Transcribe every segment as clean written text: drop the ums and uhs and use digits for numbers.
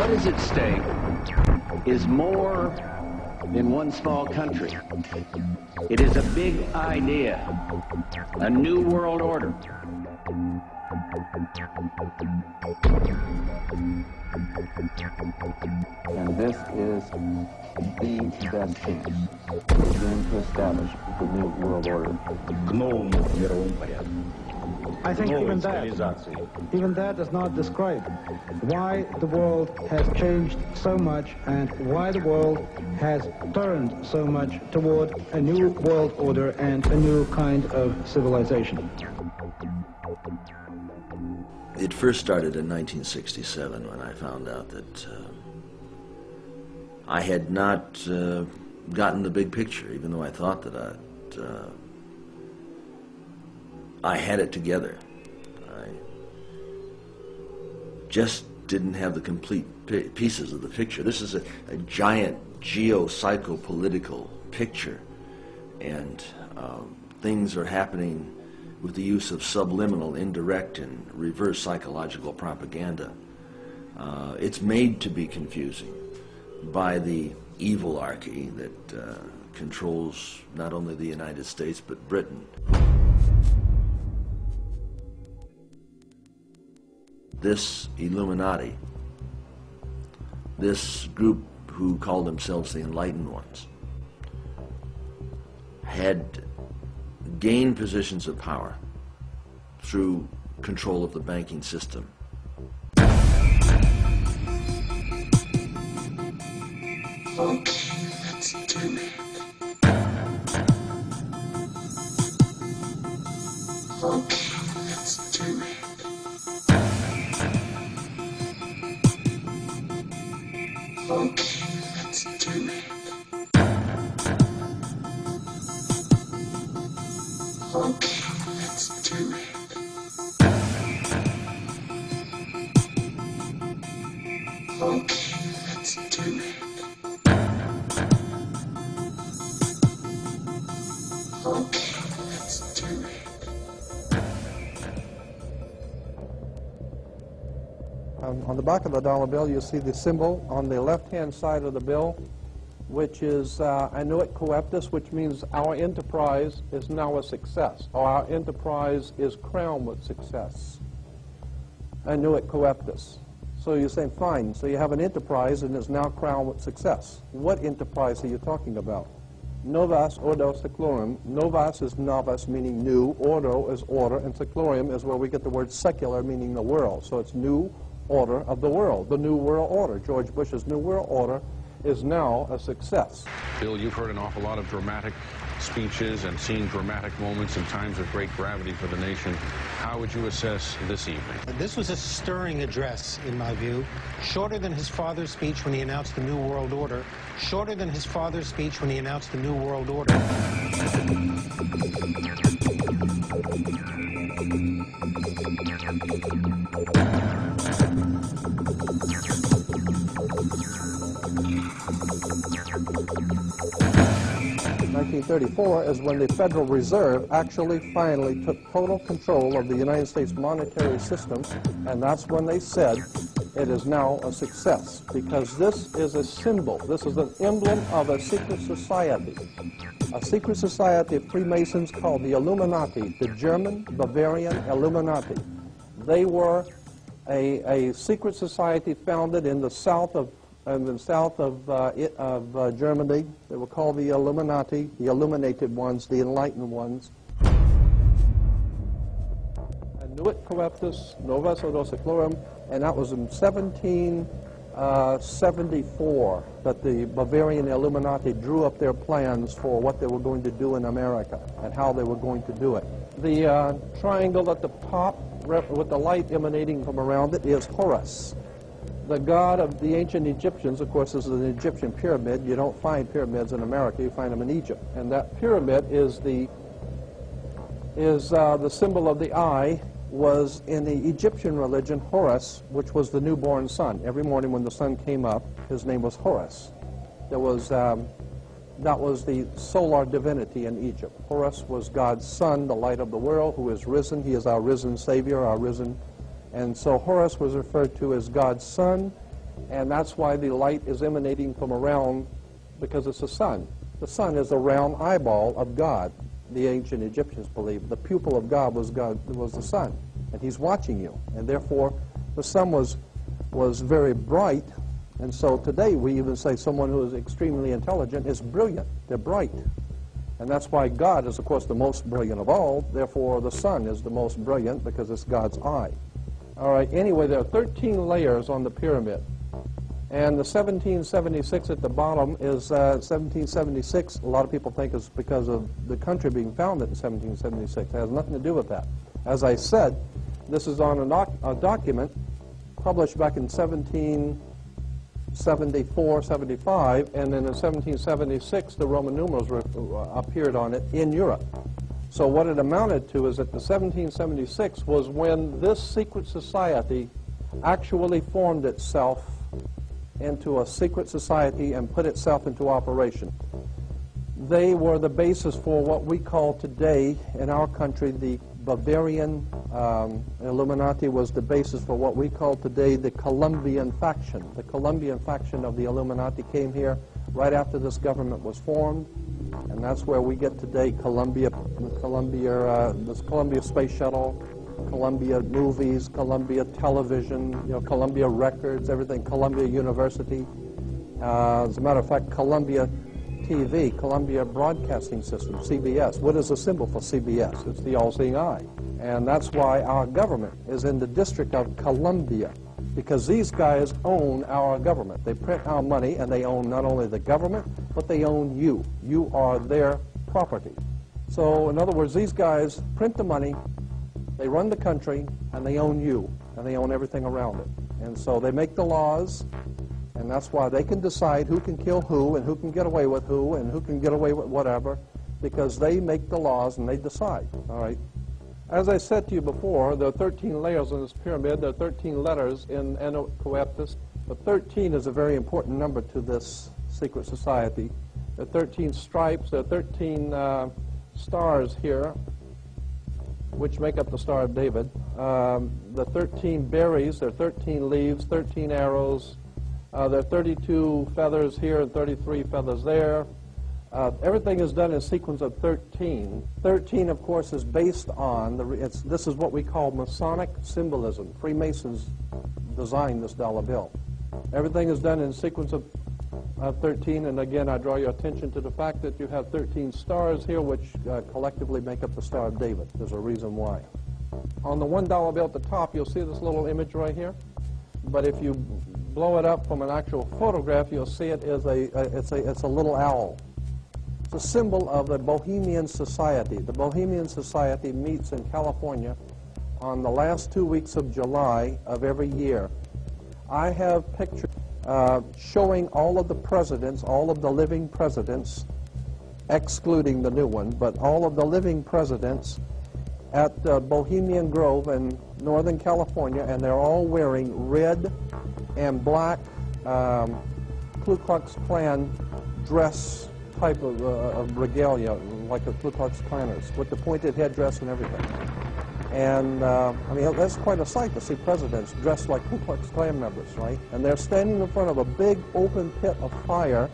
What is at stake is more than one small country. It is a big idea, a new world order. And this is the best chance to begin to establish the new world order. К новому мировому порядку. I think even that does not describe why the world has changed so much and why the world has turned so much toward a new world order and a new kind of civilization. It first started in 1967 when I found out that I had not gotten the big picture, even though I thought that I had it together. I just didn't have the complete pieces of the picture. This is a giant geo-psycho-political picture, and things are happening with the use of subliminal, indirect, and reverse psychological propaganda. It's made to be confusing by the evilarchy that controls not only the United States but Britain. This Illuminati, this group who call themselves the Enlightened Ones, had gained positions of power through control of the banking system. Okay, let's do it. Okay, let's do it. Okay, let's do it. Okay, let's do it. Okay, let's do it. Okay, let's do it. On the back of the dollar bill, you see the symbol on the left-hand side of the bill, which is Annuit Coeptis, which means our enterprise is now a success, or our enterprise is crowned with success. Annuit Coeptis. So you're saying, fine, so you have an enterprise and is now crowned with success. What enterprise are you talking about? Novus Ordo Seclorum. Novus is novus, meaning new. Ordo is order, and seclorum is where we get the word secular, meaning the world. So it's new order of the world, the new world order. George Bush's new world order is now a success. Bill, you've heard an awful lot of dramatic speeches and seen dramatic moments in times of great gravity for the nation. How would you assess this evening? This was a stirring address, in my view, shorter than his father's speech when he announced the New World Order, shorter than his father's speech when he announced the New World Order. 1934 is when the Federal Reserve actually finally took total control of the United States monetary system, and that's when they said it is now a success, because this is a symbol, this is an emblem of a secret society of Freemasons called the Illuminati, the German Bavarian Illuminati. They were a secret society founded in the south of Germany. They were called the Illuminati, the illuminated ones, the enlightened ones. Annuit Coeptis, Novus Ordo Seclorum, and that was in 1774 that the Bavarian Illuminati drew up their plans for what they were going to do in America and how they were going to do it. The triangle at the top with the light emanating from around it is Horus, the god of the ancient Egyptians. Of course, this is an Egyptian pyramid. You don't find pyramids in America, you find them in Egypt. And that pyramid is the symbol of the eye, was in the Egyptian religion Horus, which was the newborn sun. Every morning when the sun came up, his name was Horus. There was, that was the solar divinity in Egypt. Horus was God's son, the light of the world, who is risen. He is our risen Savior, our risen. And so Horus was referred to as God's son, And that's why the light is emanating from around, because it's the sun. The sun is a round eyeball of God. The ancient Egyptians believed the pupil of God was the sun, and he's watching you. And therefore, the sun was very bright. And so today we even say someone who is extremely intelligent is brilliant. They're bright. And that's why God is, of course, the most brilliant of all. Therefore, the sun is the most brilliant because it's God's eye. All right, anyway, there are 13 layers on the pyramid. And the 1776 at the bottom is 1776. A lot of people think it's because of the country being founded in 1776. It has nothing to do with that. As I said, this is on a document published back in 1774, 75, and then in 1776 the Roman numerals appeared on it in Europe. So what it amounted to is that the 1776 was when this secret society actually formed itself into a secret society and put itself into operation. They were the basis for what we call today in our country the Bavarian Illuminati was the basis for what we call today the Colombian faction. The Colombian faction of the Illuminati came here right after this government was formed, and that's where we get today Columbia Space Shuttle, Columbia Movies, Columbia Television, Columbia Records, everything, Columbia University. As a matter of fact, Columbia TV, Columbia Broadcasting System, CBS. What is the symbol for CBS? It's the all-seeing eye. And that's why our government is in the District of Columbia, because these guys own our government. They print our money, and they own not only the government, but they own you. You are their property. So, in other words, these guys print the money, they run the country, and they own you, and they own everything around it. And so they make the laws, and that's why they can decide who can kill who, and who can get away with who, and who can get away with whatever, because they make the laws and they decide, all right? As I said to you before, there are 13 layers in this pyramid. There are 13 letters in Anu Coeptus, but 13 is a very important number to this secret society. There are 13 stripes, there are 13 stars here, which make up the Star of David. The 13 berries, there are 13 leaves, 13 arrows. There are 32 feathers here and 33 feathers there. Everything is done in a sequence of 13. 13, of course, is based on, this is what we call Masonic symbolism. Freemasons designed this dollar bill. Everything is done in a sequence of 13, and again, I draw your attention to the fact that you have 13 stars here, which collectively make up the Star of David. There's a reason why. On the $1 bill at the top, you'll see this little image right here. But if you blow it up from an actual photograph, you'll see it is it's a little owl. It's a symbol of the Bohemian Society. The Bohemian Society meets in California on the last 2 weeks of July of every year. I have pictures showing all of the presidents, all of the living presidents, excluding the new one, but all of the living presidents at Bohemian Grove in Northern California, and they're all wearing red and black Ku Klux Klan dress type of regalia, like the Ku Klux Klanners, with the pointed headdress and everything. And, I mean, that's quite a sight to see presidents dressed like Ku Klux Klan members, right? And they're standing in front of a big open pit of fire,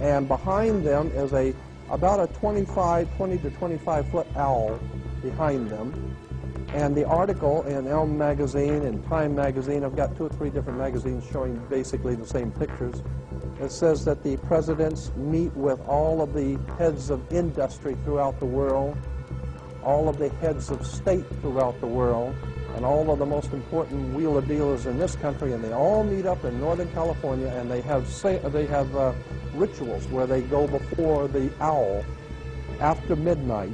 and behind them is about a 20 to 25-foot owl behind them. And the article in Elm Magazine and Time Magazine, I've got 2 or 3 different magazines showing basically the same pictures. It says that the presidents meet with all of the heads of industry throughout the world, all of the heads of state throughout the world, and all of the most important wheeler dealers in this country, and they all meet up in Northern California, and they have rituals where they go before the owl after midnight.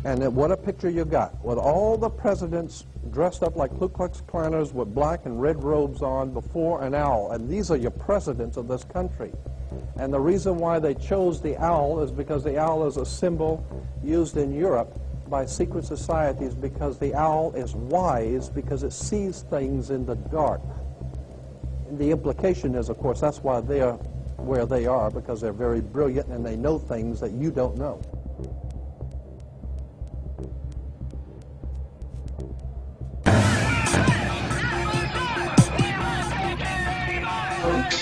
And what a picture you got, with all the presidents dressed up like Ku Klux Klanners with black and red robes on before an owl. And these are your presidents of this country. And the reason why they chose the owl is because the owl is a symbol used in Europe by secret societies, because the owl is wise, because it sees things in the dark. And the implication is, of course, that's why they are where they are, because they're very brilliant and they know things that you don't know. Electoral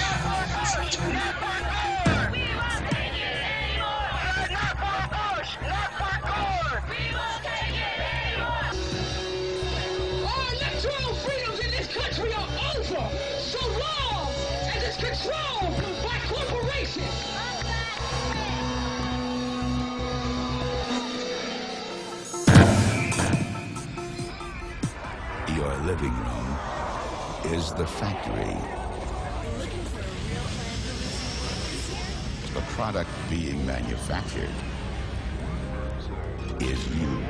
freedoms in this country are over so long as it's controlled by corporations. Your living room is the factory. The product being manufactured is you.